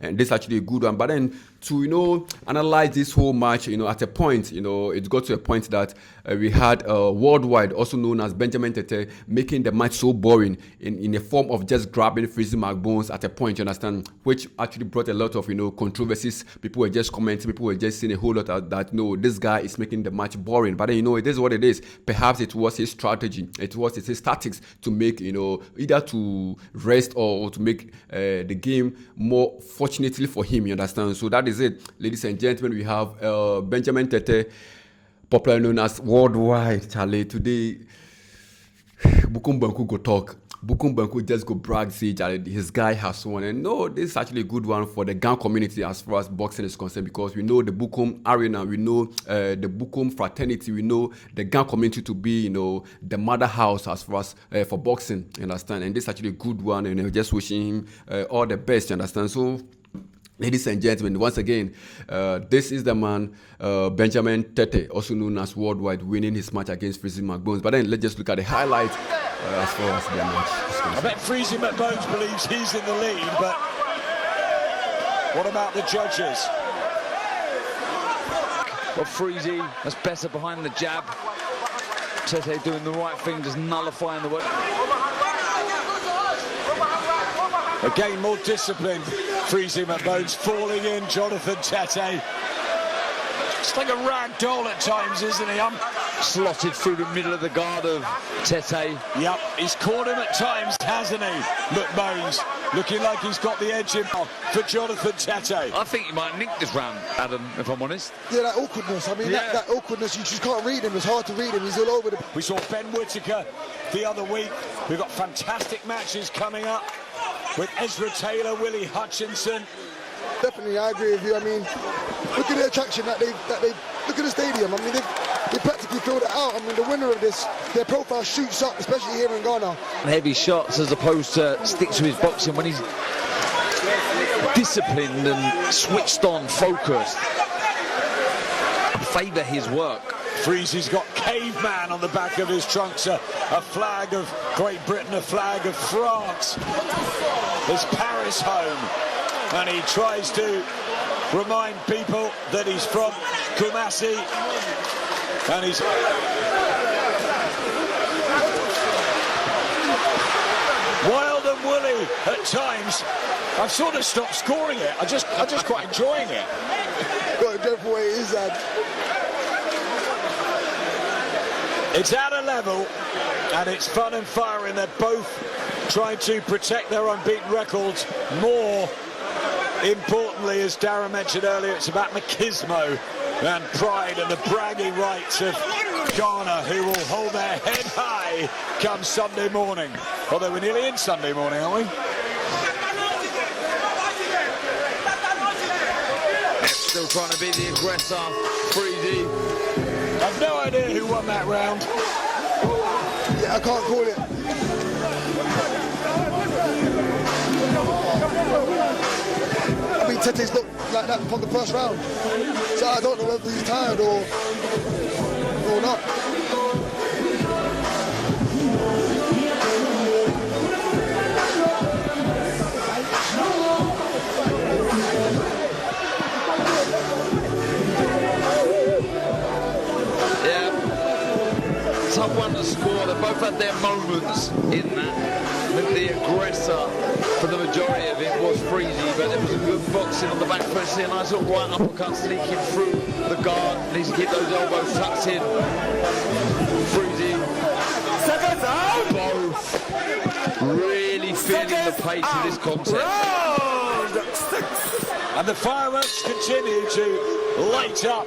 and this is actually a good one. But then to analyze this whole match, at a point, it got to a point that we had Worldwide, also known as Benjamin Tetteh, making the match so boring in a form of just grabbing Freezy Macbones at a point, you understand, which actually brought a lot of controversies. People were just commenting, people were just saying a whole lot of that no, this guy is making the match boring. But then it is what it is. Perhaps it was his strategy, it was his tactics to make either to rest or to make the game more fortunately for him, you understand. So that is it, ladies and gentlemen. We have Benjamin Tetteh, popularly known as Worldwide. Charlie, today Bukum Banku go talk. Bukum Banku just go brag, say his guy has won. And no, this is actually a good one for the Gang community as far as boxing is concerned, because we know the Bukum arena, we know the Bukum fraternity, we know the Gang community to be, the mother house as far as for boxing, you understand. And this is actually a good one, and just wishing him all the best, you understand. So, ladies and gentlemen, once again, this is the man, Benjamin Tetteh, also known as Worldwide, winning his match against Freezy Macbones. But then let's just look at the highlights as far as the match is concerned. I bet Freezy Macbones believes he's in the lead, but what about the judges? Well, Freezy, that's better behind the jab. Tetteh doing the right thing, just nullifying the work. Again, more disciplined. Freezy Macbones falling in. Jonathan Tetteh. It's like a rag doll at times, isn't he? Slotted through the middle of the guard of Tetteh. Yep, he's caught him at times, hasn't he? Macbones looking like he's got the edge in for Jonathan Tetteh. I think he might nick this round, Adam, if I'm honest. Yeah, that awkwardness. I mean, that awkwardness, you just can't read him. It's hard to read him. He's all over the... We saw Ben Whittaker the other week. We've got fantastic matches coming up with Ezra Taylor, Willie Hutchinson. Definitely, I agree with you. I mean, look at the attraction that they look at the stadium. I mean, they practically filled it out. I mean, the winner of this, their profile shoots up, especially here in Ghana. Heavy shots as opposed to stick to his boxing when he's disciplined and switched on, focused. Favour his work. Freezy's got caveman on the back of his trunks, a flag of Great Britain, a flag of France. There's Paris home, and he tries to remind people that he's from Kumasi, and he's... Wild and woolly at times. I've sort of stopped scoring it. I'm just quite enjoying it. Got to go for what it is, It's at a level, and it's fun and firing. They're both trying to protect their unbeaten records. More importantly, as Darren mentioned earlier, it's about machismo and pride and the bragging rights of Ghana, who will hold their head high come Sunday morning. Although we're nearly in Sunday morning, aren't we? Still trying to be the aggressor, Freezy. I've no idea who won that round. Yeah, I can't call it. I mean, Tetteh's looked like that from the first round. So I don't know whether he's tired or not. Tough one to score. They both had their moments in that. I think the aggressor for the majority of it was Freezy, but there was a good boxing on the back foot. See a nice little right uppercut sneaking through the guard. Needs to keep those elbows tucked in. Freezy. Seconds out. Both really feeling the pace of this contest. And the fireworks continue to light up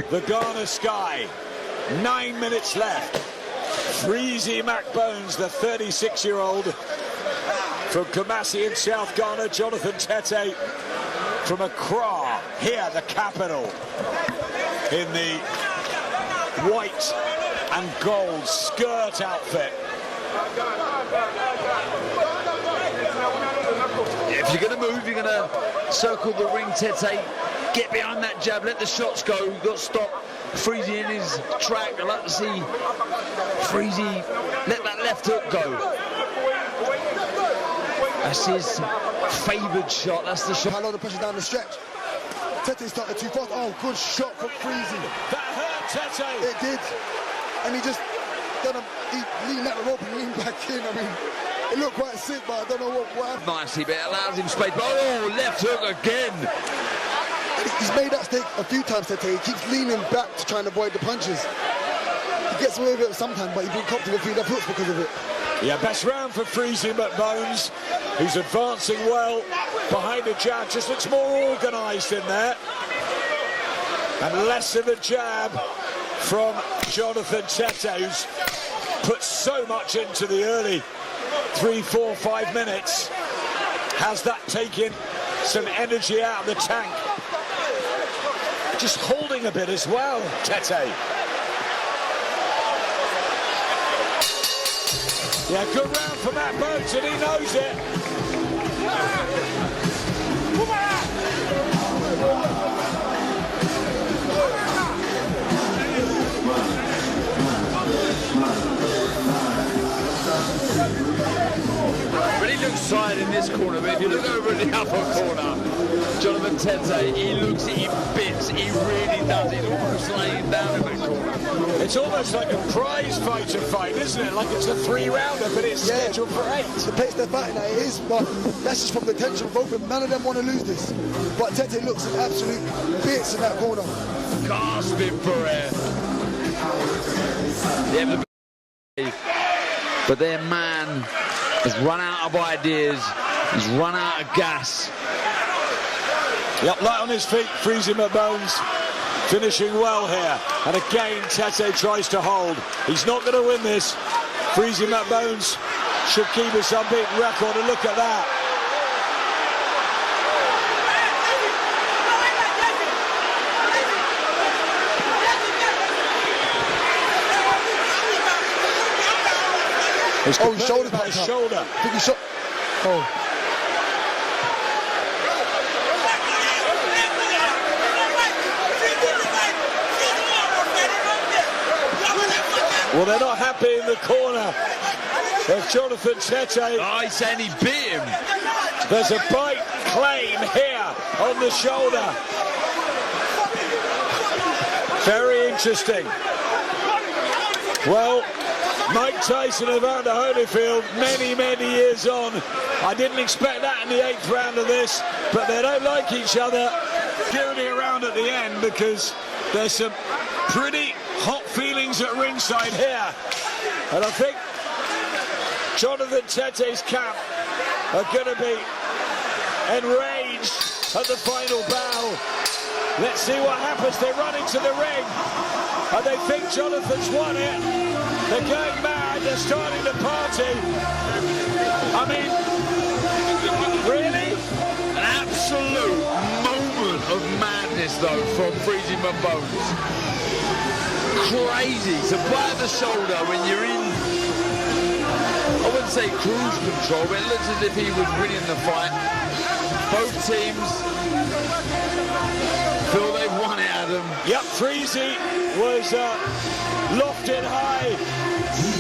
the Ghana sky. 9 minutes left. Freezy Macbones, the 36-year-old from Kumasi in South Ghana. Jonathan Tetteh from Accra, here the capital, in the white and gold skirt outfit. If you're going to move, you're going to circle the ring, Tetteh. Get behind that jab, let the shots go. You've got to stop Freezy in his track. I'd like to see Freezy let that left hook go. That's his favoured shot. That's the shot. How long the pressure down the stretch. Tetteh started too fast. Oh, good shot from Freezy. That hurt Tetteh. It did. And he just he leaned out the rope and leaned back in. I mean, it looked quite sick, but I don't know what happened. Nicely, but it allows him space. Oh, left hook again. He's made that mistake a few times, Tetteh. He keeps leaning back to try and avoid the punches. He gets away with it sometimes, but he's been copped with a few left hooks because of it. Yeah, best round for Freezy Macbones, who's advancing well behind the jab. Just looks more organised in there. And less of a jab from Jonathan Tetteh, who's put so much into the early 3, 4, 5 minutes. Has that taken some energy out of the tank? Just holding a bit as well, Tetteh. Yeah, good round for Macbones, and he knows it. But he looks tired in this corner, but if you look over in the upper corner, Jonathan Tetteh, he looks in bits, he really does. He's almost laying down in that corner. It's almost like a prize fighter fight, isn't it? Like it's a 3-rounder, but it's scheduled for 8. The pace they're fighting at, it is, but that's just from the tension of both of them. None of them want to lose this. But Tetteh looks in absolute bits in that corner. Gasping for air. Yeah, but their man has run out of ideas. He's run out of gas. Yep, light on his feet, Freezy Macbones. Finishing well here. And again, Tetteh tries to hold. He's not going to win this. Freezy Macbones should keep his unbeaten record, and look at that. Oh, his shoulder's back his up. shoulder. I think he shot. Oh. Well, they're not happy in the corner of Jonathan Tetteh. Oh, he's saying he beat him. There's a bite claim here on the shoulder. Very interesting. Well, Mike Tyson and Evander Holyfield, many, many years on. I didn't expect that in the 8th round of this, but they don't like each other. Dirty around at the end because there's some pretty hot feelings at ringside here. And I think Jonathan Tetteh's camp are going to be enraged at the final bow. Let's see what happens. They run into the ring and they think Jonathan's won it. They're going mad. They're starting to party. I mean, really? An absolute moment of madness, though, from Freezy Macbones. Crazy. So by the shoulder when you're in, I wouldn't say cruise control, but it looks as if he was winning the fight. Both teams feel they've won it, Adam. Yep, Freezy was lofted high,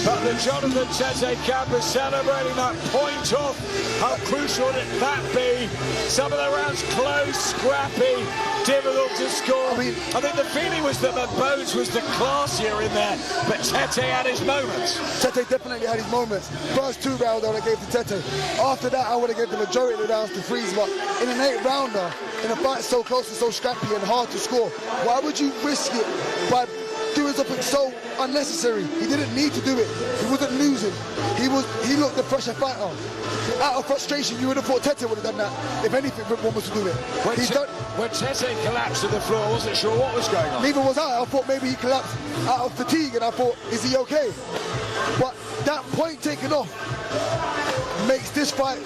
but the Jonathan Tetteh camp is celebrating that point off. How crucial would that be? Some of the rounds close, scrappy, difficult to score. I think the feeling was that Macbones was the classier in there, but Tetteh had his moments. Tetteh definitely had his moments. First 2 rounds I would have gave to Tetteh. After that I would have given the majority of the rounds to Freezy, but in an 8th rounder, in a fight so close and so scrappy and hard to score, why would you risk it by doing something so unnecessary? He didn't need to do it. He wasn't losing. He looked the fresher fighter. Out of frustration, you would have thought Tetteh would have done that. If anything, Macbones was to do it. When Tetteh collapsed to the floor, I wasn't sure what was going on. Neither was I. I thought maybe he collapsed out of fatigue, and I thought, is he okay? But that point taken off makes this fight,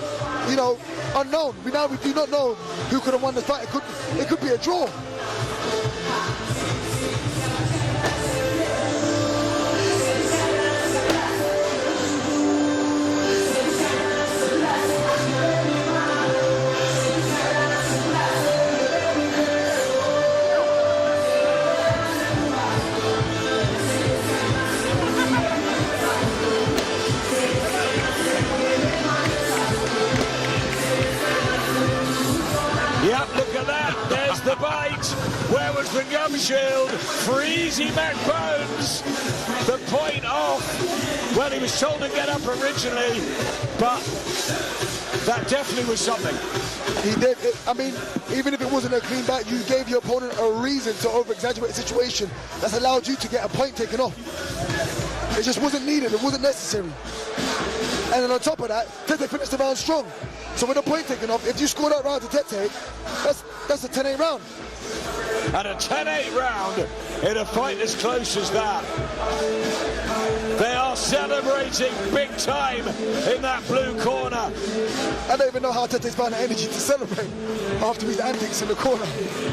you know, unknown. We do not know who could have won this fight. It could be a draw. Yep, look at that. There's the bite. Where was the gum shield? Freezy Macbones. The point off. Well, he was told to get up originally, but that definitely was something. He did. I mean, even if it wasn't a clean back, you gave your opponent a reason to over-exaggerate a situation that's allowed you to get a point taken off. It just wasn't needed. It wasn't necessary. And then on top of that, Tetteh finished the round strong. So with a point taken off, if you score that round to Tetteh, that's a 10-8 round. And a 10-8 round in a fight as close as that. They are celebrating big time in that blue corner. I don't even know how Tetteh's found the energy to celebrate after his antics in the corner.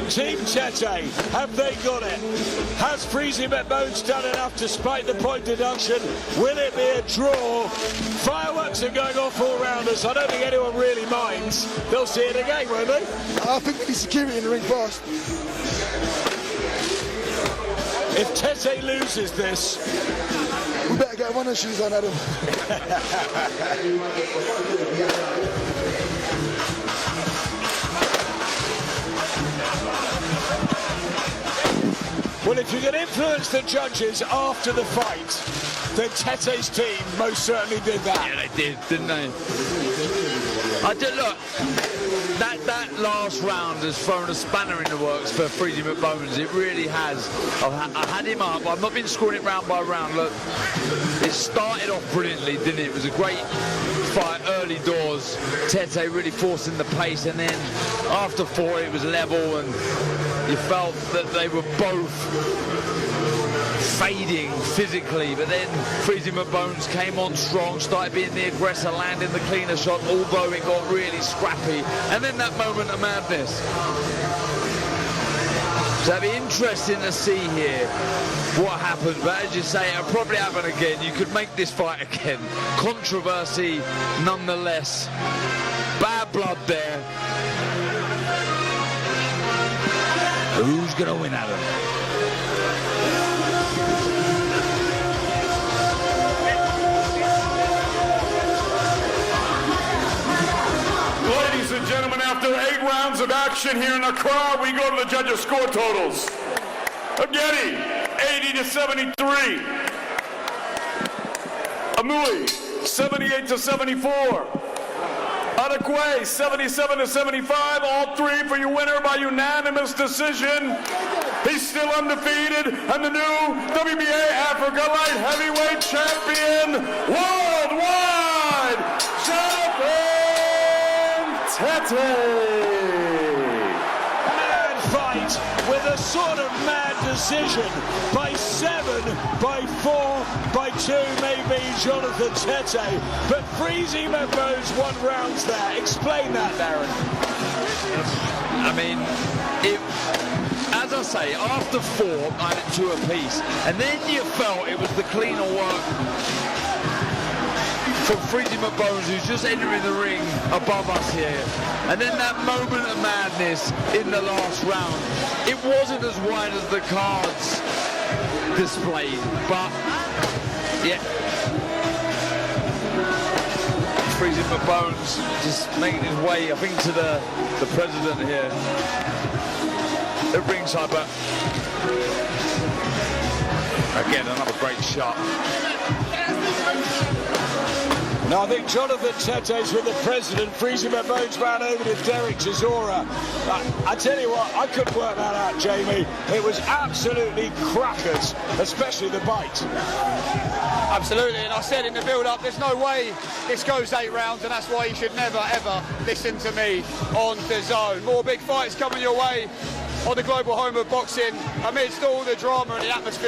Team Tetteh, have they got it? Has Freezy Macbones done enough to spike the point deduction? Will it be a draw? Fireworks are going off all round us. I don't think anyone really minds. They'll see it again, won't they? I think we need security in the ring first. If Tetteh loses this, we better get running shoes on, Adam. well, if you can influence the judges after the fight, then Tetteh's team most certainly did that. Yeah, they did, didn't they? I did look. That last round has thrown a spanner in the works for Freezy Macbones. It really has. I had him up. I've not been scoring it round by round. Look, it started off brilliantly, didn't it? It was a great fight early doors. Tetteh really forcing the pace, and then after 4 it was level, and you felt that they were both fading physically, but then Freezy Macbones came on strong, started being the aggressor, landing the cleaner shot, although it got really scrappy, and then that moment of madness. So it'd be interesting to see here what happens, but as you say, it'll probably happen again. You could make this fight again. Controversy nonetheless. Bad blood there. Who's gonna win, Adam? Ladies and gentlemen, after 8 rounds of action here in the crowd, we go to the judges' score totals. Ageti, 80-73. Amui, 78-74. Adekwe, 77-75. All 3 for your winner by unanimous decision. He's still undefeated and the new WBA Africa Light Heavyweight Champion Worldwide, Jonathan Tetteh. Mad fight with a sort of mad decision by 7, by 4, by 2 maybe Jonathan Tetteh, but Freezy Macbones won rounds there. Explain that, Darren. I mean, as I say, after 4 I had 2 apiece, and then you felt it was the cleaner work from Freezy Macbones, who's just entering the ring above us here. And then that moment of madness in the last round. It wasn't as wide as the cards displayed, but yeah. Freezy Macbones just making his way, I think, to the president here at ringside, but again, another great shot. Now I think Jonathan Tetteh's with the president. Freezy Macbones ran over to Derek Chisora. I tell you what, I couldn't work that out, Jamie. It was absolutely crackers, especially the bite. Absolutely, and I said in the build-up, there's no way this goes 8 rounds, and that's why you should never, ever listen to me on the zone. More big fights coming your way on the global home of boxing amidst all the drama and the atmosphere.